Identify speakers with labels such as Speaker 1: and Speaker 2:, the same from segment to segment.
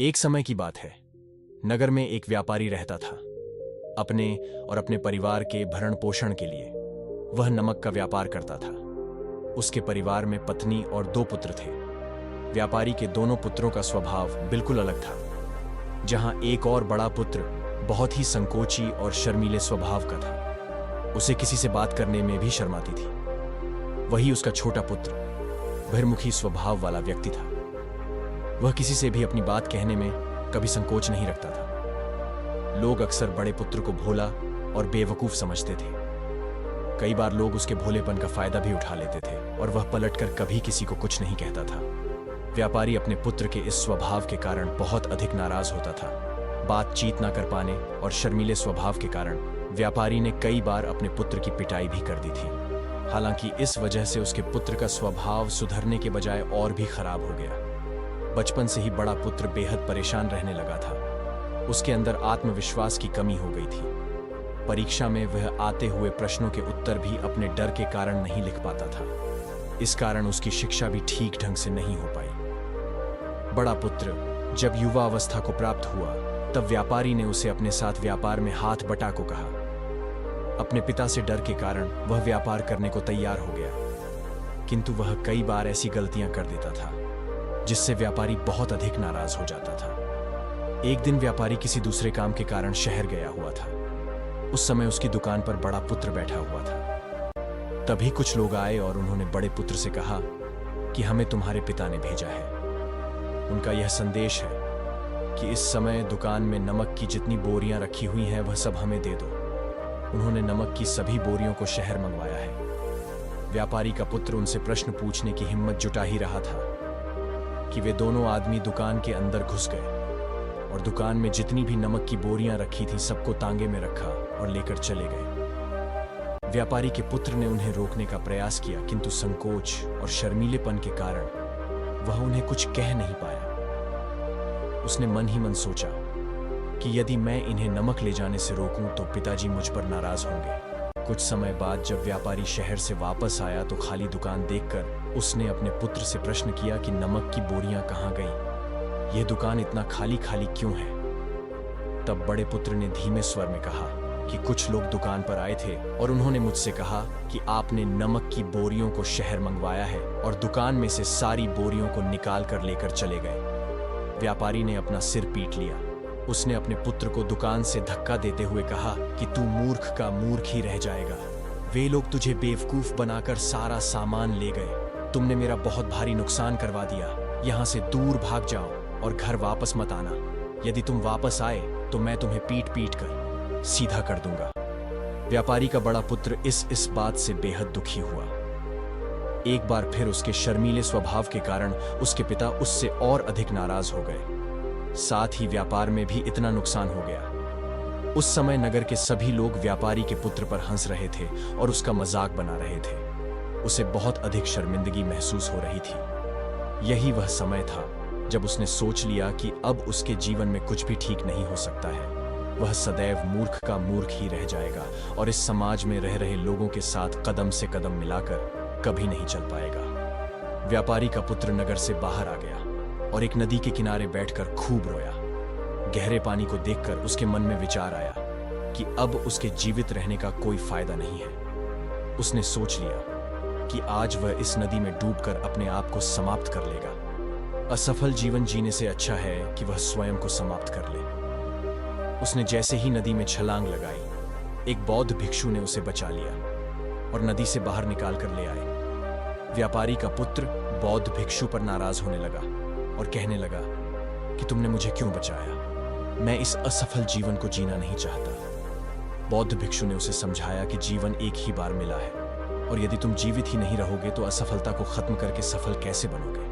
Speaker 1: एक समय की बात है। नगर में एक व्यापारी रहता था। अपने और अपने परिवार के भरण पोषण के लिए वह नमक का व्यापार करता था। उसके परिवार में पत्नी और 2 पुत्र थे। व्यापारी के दोनों पुत्रों का स्वभाव बिल्कुल अलग था। जहां एक और बड़ा पुत्र बहुत ही संकोची और शर्मीले स्वभाव का था, उसे किसी से बात करने में भी शर्माती थी। वही उसका छोटा पुत्र बहिर्मुखी स्वभाव वाला व्यक्ति था। वह किसी से भी अपनी बात कहने में कभी संकोच नहीं रखता था। लोग अक्सर बड़े पुत्र को भोला और बेवकूफ समझते थे। कई बार लोग उसके भोलेपन का फायदा भी उठा लेते थे और वह पलटकर कभी किसी को कुछ नहीं कहता था। व्यापारी अपने पुत्र के इस स्वभाव के कारण बहुत अधिक नाराज होता था। बातचीत न कर पाने और शर्मीले स्वभाव के कारण व्यापारी ने कई बार अपने पुत्र की पिटाई भी कर दी थी। हालांकि इस वजह से उसके पुत्र का स्वभाव सुधरने के बजाय और भी खराब हो गया। बचपन से ही बड़ा पुत्र बेहद परेशान रहने लगा था। उसके अंदर आत्मविश्वास की कमी हो गई थी। परीक्षा में वह आते हुए प्रश्नों के उत्तर भी अपने डर के कारण नहीं लिख पाता था। इस कारण उसकी शिक्षा भी ठीक ढंग से नहीं हो पाई। बड़ा पुत्र जब युवा अवस्था को प्राप्त हुआ, तब व्यापारी ने उसे अपने साथ व्यापार में हाथ बटा को कहा। अपने पिता से डर के कारण वह व्यापार करने को तैयार हो गया, किंतु वह कई बार ऐसी गलतियां कर देता था जिससे व्यापारी बहुत अधिक नाराज हो जाता था। एक दिन व्यापारी किसी दूसरे काम के कारण शहर गया हुआ था। उस समय उसकी दुकान पर बड़ा पुत्र बैठा हुआ था। तभी कुछ लोग आए और उन्होंने बड़े पुत्र से कहा कि हमें तुम्हारे पिता ने भेजा है। उनका यह संदेश है कि इस समय दुकान में नमक की जितनी बोरियां रखी हुई हैं वह सब हमें दे दो। उन्होंने नमक की सभी बोरियों को शहर मंगवाया है। व्यापारी का पुत्र उनसे प्रश्न पूछने की हिम्मत जुटा ही रहा था कि वे दोनों आदमी दुकान के अंदर घुस गए और दुकान में जितनी भी नमक की बोरियां रखी थी सबको तांगे में रखा और लेकर चले गए। व्यापारी के पुत्र ने उन्हें रोकने का प्रयास किया, किंतु संकोच और शर्मीलेपन के कारण वह उन्हें कुछ कह नहीं पाया। उसने मन ही मन सोचा कि यदि मैं इन्हें नमक ले जाने से रोकूं तो पिताजी मुझ पर नाराज होंगे। कुछ समय बाद जब व्यापारी शहर से वापस आया तो खाली दुकान देखकर उसने अपने पुत्र से प्रश्न किया कि नमक की बोरियां कहां गईं? यह दुकान इतना खाली खाली क्यों है? तब बड़े पुत्र ने धीमे स्वर में कहा कि कुछ लोग दुकान पर आए थे और उन्होंने मुझसे कहा कि आपने नमक की बोरियों को शहर मंगवाया है और दुकान में से सारी बोरियों को निकाल कर लेकर चले गए। व्यापारी ने अपना सिर पीट लिया। उसने अपने पुत्र को दुकान से धक्का देते हुए कहा कि तू मूर्ख का मूर्ख ही रह जाएगा। वे लोग तुझे बेवकूफ बनाकर सारा सामान ले गए। तुमने मेरा बहुत भारी नुकसान करवा दिया। यहाँ से दूर भाग जाओ और घर वापस मत आना। यदि तुम वापस आए तो मैं तुम्हें पीट पीट कर सीधा कर दूंगा। व्यापारी का बड़ा पुत्र इस बात से बेहद दुखी हुआ। एक बार फिर उसके शर्मीले स्वभाव के कारण उसके पिता उससे और अधिक नाराज हो गए। साथ ही व्यापार में भी इतना नुकसान हो गया। उस समय नगर के सभी लोग व्यापारी के पुत्र पर हंस रहे थे और उसका मजाक बना रहे थे। उसे बहुत अधिक शर्मिंदगी महसूस हो रही थी। यही वह समय था जब उसने सोच लिया कि अब उसके जीवन में कुछ भी ठीक नहीं हो सकता है। वह सदैव मूर्ख का मूर्ख ही रह जाएगा और इस समाज में रह रहे लोगों के साथ कदम से कदम मिलाकर कभी नहीं चल पाएगा। व्यापारी का पुत्र नगर से बाहर आ गया और एक नदी के किनारे बैठकर खूब रोया। गहरे पानी को देखकर उसके मन में विचार आया कि अब उसके जीवित रहने का कोई फायदा नहीं है। उसने सोच लिया कि आज वह इस नदी में डूबकर अपने आप को समाप्त कर लेगा। असफल जीवन जीने से अच्छा है कि वह स्वयं को समाप्त कर ले। उसने जैसे ही नदी में छलांग लगाई, एक बौद्ध भिक्षु ने उसे बचा लिया और नदी से बाहर निकाल कर ले आए। व्यापारी का पुत्र बौद्ध भिक्षु पर नाराज होने लगा और कहने लगा कि तुमने मुझे क्यों बचाया? मैं इस असफल जीवन को जीना नहीं चाहता। बौद्ध भिक्षु ने उसे समझाया कि जीवन एक ही बार मिला है और यदि तुम जीवित ही नहीं रहोगे तो असफलता को खत्म करके सफल कैसे बनोगे?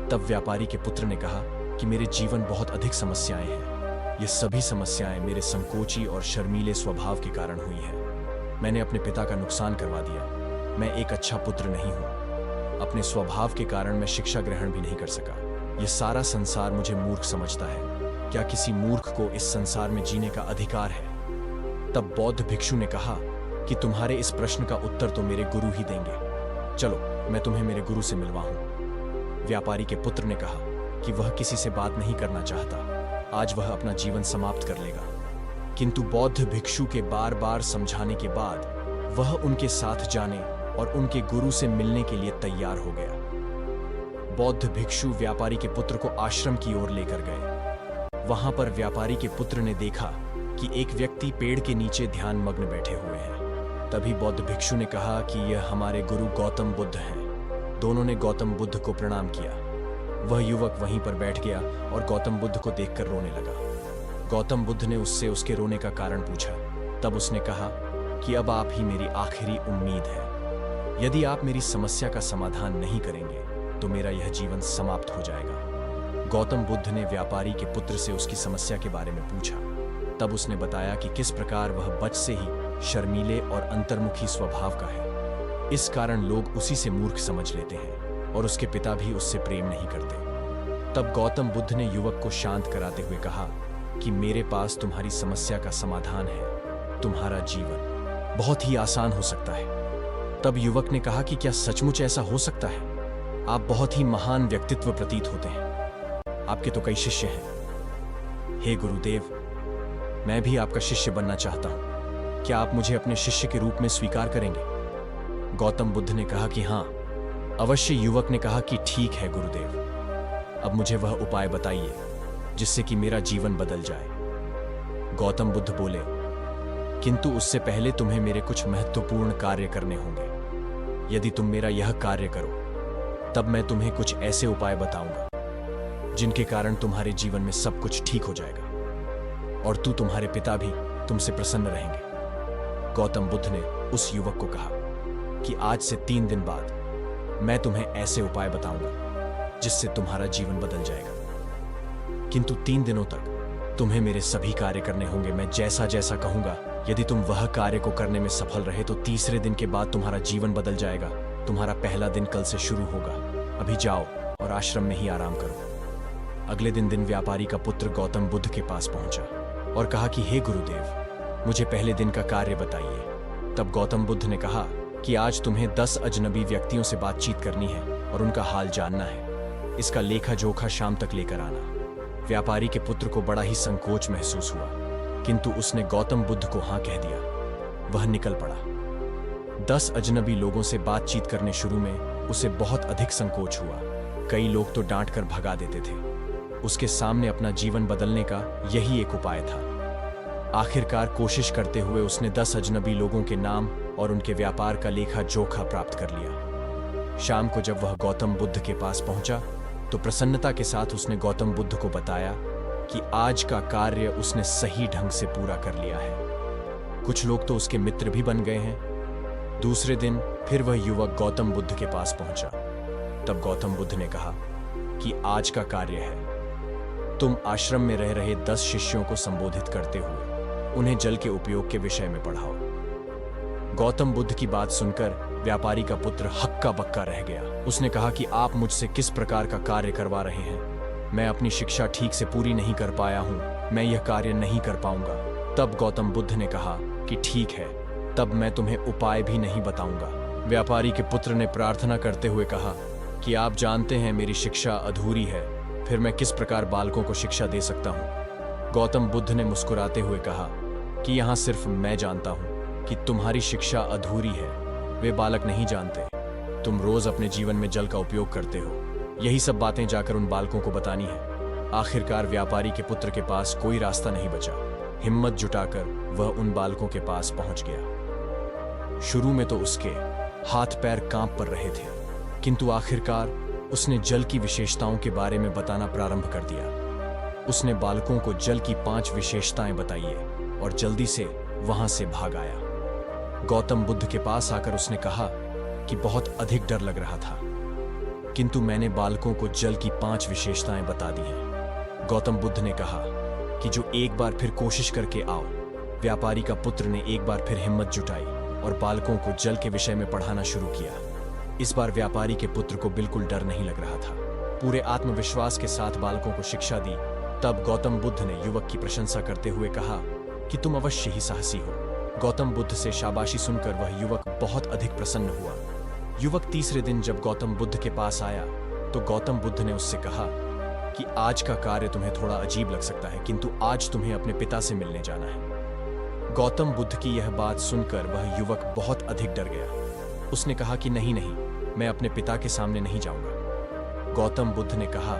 Speaker 1: तब व्यापारी के पुत्र ने कहा कि मेरे जीवन बहुत अधिक समस्याएं हैं। ये सभी समस्याएं मेरे संकोची और शर्मीले स्वभाव के कारण हुई हैं। मैंने अपने पिता का नुकसान करवा दिया। मैं एक अच्छा पुत्र नहीं हूं। अपने स्वभाव के कारण मैं शिक्षा ग्रहण भी नहीं कर सका। यह सारा संसार मुझे मूर्ख समझता है। क्या किसी मूर्ख को इस संसार में जीने का अधिकार है? तब बौद्ध भिक्षु ने कहा कि तुम्हारे इस प्रश्न का उत्तर तो मेरे गुरु ही देंगे। चलो मैं तुम्हें मेरे गुरु से मिलवाऊं। व्यापारी के पुत्र ने कहा कि वह किसी से बात नहीं करना चाहता। आज वह अपना जीवन समाप्त कर लेगा। किंतु बौद्ध भिक्षु के बार बार समझाने के बाद वह उनके साथ जाने और उनके गुरु से मिलने के लिए तैयार हो गया। बौद्ध भिक्षु व्यापारी के पुत्र को आश्रम की ओर लेकर गए। वहां पर व्यापारी के पुत्र ने देखा कि एक व्यक्ति पेड़ के नीचे ध्यान मग्न बैठे हुए हैं। तभी बौद्ध भिक्षु ने कहा कि यह हमारे गुरु गौतम बुद्ध हैं। दोनों ने गौतम बुद्ध को प्रणाम किया। वह युवक वहीं पर बैठ गया और गौतम बुद्ध को देखकर रोने लगा। गौतम बुद्ध ने उससे उसके रोने का कारण पूछा। तब उसने कहा कि अब आप ही मेरी आखिरी उम्मीद है। यदि आप मेरी समस्या का समाधान नहीं करेंगे तो मेरा यह जीवन समाप्त हो जाएगा। गौतम बुद्ध ने व्यापारी के पुत्र से उसकी समस्या के बारे में पूछा। तब उसने बताया कि किस प्रकार वह बचपन से ही शर्मीले और अंतर्मुखी स्वभाव का है। इस कारण लोग उसी से मूर्ख समझ लेते हैं और उसके पिता भी उससे प्रेम नहीं करते। तब गौतम बुद्ध ने युवक को शांत कराते हुए कहा कि मेरे पास तुम्हारी समस्या का समाधान है। तुम्हारा जीवन बहुत ही आसान हो सकता है। तब युवक ने कहा कि क्या सचमुच ऐसा हो सकता है? आप बहुत ही महान व्यक्तित्व प्रतीत होते हैं। आपके तो कई शिष्य हैं। हे गुरुदेव, मैं भी आपका शिष्य बनना चाहता हूं। क्या आप मुझे अपने शिष्य के रूप में स्वीकार करेंगे? गौतम बुद्ध ने कहा कि हां, अवश्य। युवक ने कहा कि ठीक है गुरुदेव, अब मुझे वह उपाय बताइए जिससे कि मेरा जीवन बदल जाए। गौतम बुद्ध बोले, किंतु उससे पहले तुम्हें मेरे कुछ महत्वपूर्ण कार्य करने होंगे। यदि तुम मेरा यह कार्य करो तब मैं तुम्हें कुछ ऐसे उपाय बताऊंगा जिनके कारण तुम्हारे जीवन में सब कुछ ठीक हो जाएगा और तुम्हारे पिता भी तुमसे प्रसन्न रहेंगे। गौतम बुद्ध ने उस युवक को कहा कि आज से 3 दिन बाद मैं तुम्हें ऐसे उपाय बताऊंगा जिससे तुम्हारा जीवन बदल जाएगा। किंतु 3 दिनों तक तुम्हें मेरे सभी कार्य करने होंगे। मैं जैसा जैसा कहूंगा, यदि तुम वह कार्य को करने में सफल रहे तो तीसरे दिन के बाद तुम्हारा जीवन बदल जाएगा। तुम्हारा पहला दिन कल से शुरू होगा। अभी जाओ और आश्रम में ही आराम करो। अगले दिन व्यापारी का पुत्र गौतम बुद्ध के पास पहुंचा और कहा कि हे गुरुदेव, मुझे पहले दिन का कार्य बताइए। तब गौतम बुद्ध ने कहा कि आज तुम्हें 10 अजनबी व्यक्तियों से बातचीत करनी है और उनका हाल जानना है। इसका लेखा जोखा शाम तक लेकर आना। व्यापारी के पुत्र को बड़ा ही संकोच महसूस हुआ, किंतु उसने गौतम बुद्ध को हाँ कह दिया। वह निकल पड़ा। 10 अजनबी लोगों से बातचीत करने शुरू में उसे बहुत अधिक संकोच हुआ। कई लोग तो डांट कर भगा देते थे। उसके सामने अपना जीवन बदलने का यही एक उपाय था। आखिरकार कोशिश करते हुए उसने 10 अजनबी लोगों के नाम और उनके व्यापार का लेखा जोखा प्राप्त कर लिया। शाम को जब वह गौतम बुद्ध के पास पहुंचा तो प्रसन्नता के साथ उसने गौतम बुद्ध को बताया कि आज का कार्य उसने सही ढंग से पूरा कर लिया है। कुछ लोग तो उसके मित्र भी बन गए हैं। दूसरे दिन फिर वह युवक गौतम बुद्ध के पास पहुंचा। तब गौतम बुद्ध ने कहा कि आज का कार्य है, तुम आश्रम में रह रहे 10 शिष्यों को संबोधित करते हुए उन्हें जल के उपयोग के विषय में पढ़ाओ। गौतम बुद्ध की बात सुनकर व्यापारी का पुत्र हक्का बक्का रह गया। उसने कहा कि आप मुझसे किस प्रकार का कार्य करवा रहे हैं? मैं अपनी शिक्षा ठीक से पूरी नहीं कर पाया हूं। मैं यह कार्य नहीं कर पाऊंगा। तब गौतम बुद्ध ने कहा कि ठीक है, तब मैं तुम्हें उपाय भी नहीं बताऊंगा। व्यापारी के पुत्र ने प्रार्थना करते हुए कहा कि आप जानते हैं मेरी शिक्षा अधूरी है, फिर मैं किस प्रकार बालकों को शिक्षा दे सकता हूं? गौतम बुद्ध ने मुस्कुराते हुए कहा कि यहां सिर्फ मैं जानता हूं कि तुम्हारी शिक्षा अधूरी है, वे बालक नहीं जानते। तुम रोज अपने जीवन में जल का उपयोग करते हो, यही सब बातें जाकर उन बालकों को बतानी है। आखिरकार व्यापारी के पुत्र के पास कोई रास्ता नहीं बचा। हिम्मत जुटाकर वह उन बालकों के पास पहुंच गया। शुरू में तो उसके हाथ पैर कांप पर रहे थे, किंतु आखिरकार उसने जल की विशेषताओं के बारे में बताना प्रारंभ कर दिया। उसने बालकों को जल की 5 विशेषताएं बताई और जल्दी से वहां से भाग आया। गौतम बुद्ध के पास आकर उसने कहा कि बहुत अधिक डर लग रहा था, किंतु मैंने बालकों को जल की 5 विशेषताएं बता दी हैं। गौतम बुद्ध ने कहा कि जो एक बार फिर कोशिश करके आओ। व्यापारी का पुत्र ने एक बार फिर हिम्मत जुटाई और बालकों को जल के विषय में पढ़ाना शुरू किया। इस बार व्यापारी के पुत्र को बिल्कुल डर नहीं लग रहा था। पूरे आत्मविश्वास के साथ बालकों को शिक्षा दी। तब गौतम बुद्ध ने युवक की प्रशंसा करते हुए कहा कि तुम अवश्य ही साहसी हो। गौतम बुद्ध से शाबाशी सुनकर वह युवक बहुत अधिक प्रसन्न हुआ। युवक तीसरे दिन जब गौतम बुद्ध के पास आया तो गौतम बुद्ध ने उससे कहा कि आज का कार्य तुम्हें थोड़ा अजीब लग सकता है, किंतु आज तुम्हें अपने पिता से मिलने जाना है। गौतम बुद्ध की यह बात सुनकर वह युवक बहुत अधिक डर गया। उसने कहा कि नहीं नहीं, मैं अपने पिता के सामने नहीं जाऊंगा। गौतम बुद्ध ने कहा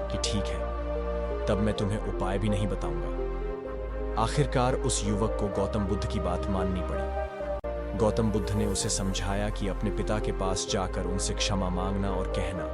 Speaker 1: कि ठीक है, तब मैं तुम्हें उपाय भी नहीं बताऊंगा। आखिरकार उस युवक को गौतम बुद्ध की बात माननी पड़ी। गौतम बुद्ध ने उसे समझाया कि अपने पिता के पास जाकर उनसे क्षमा मांगना और कहना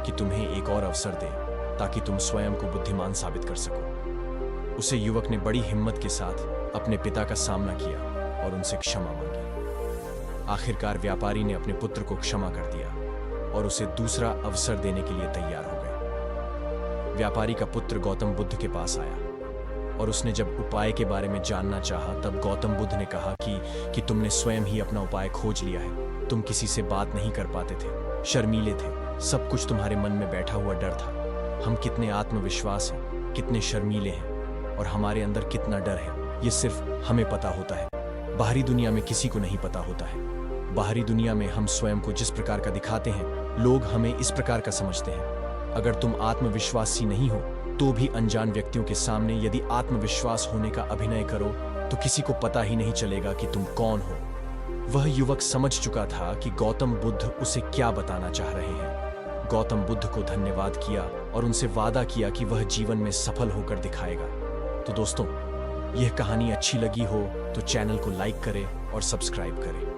Speaker 1: कि तुम्हें एक और अवसर दे ताकि तुम स्वयं को बुद्धिमान साबित कर सको। उसे युवक ने बड़ी हिम्मत के साथ अपने पिता का सामना किया और उनसे क्षमा मांगी। आखिरकार व्यापारी ने अपने पुत्र को क्षमा कर दिया और उसे दूसरा अवसर देने के लिए तैयार हो गए। व्यापारी का पुत्र गौतम बुद्ध के पास आया और उसने जब उपाय के बारे में जानना चाहा, तब गौतम बुद्ध ने कहा कि तुमने स्वयं ही अपना उपाय खोज लिया है। तुम किसी से बात नहीं कर पाते थे, शर्मीले थे, सब कुछ तुम्हारे मन में बैठा हुआ डर था। हम कितने आत्मविश्वास हैं, कितने शर्मीले हैं और हमारे अंदर कितना डर है, ये सिर्फ हमें पता होता है। बाहरी दुनिया में किसी को नहीं पता होता है। बाहरी दुनिया में हम स्वयं को जिस प्रकार का दिखाते हैं, लोग हमें इस प्रकार का समझते हैं। अगर तुम आत्मविश्वासी नहीं हो तो भी अनजान व्यक्तियों के सामने यदि आत्मविश्वास होने का अभिनय करो तो किसी को पता ही नहीं चलेगा कि तुम कौन हो। वह युवक समझ चुका था कि गौतम बुद्ध उसे क्या बताना चाह रहे हैं। गौतम बुद्ध को धन्यवाद किया और उनसे वादा किया कि वह जीवन में सफल होकर दिखाएगा। तो दोस्तों, यह कहानी अच्छी लगी हो तो चैनल को लाइक करें और सब्सक्राइब करें।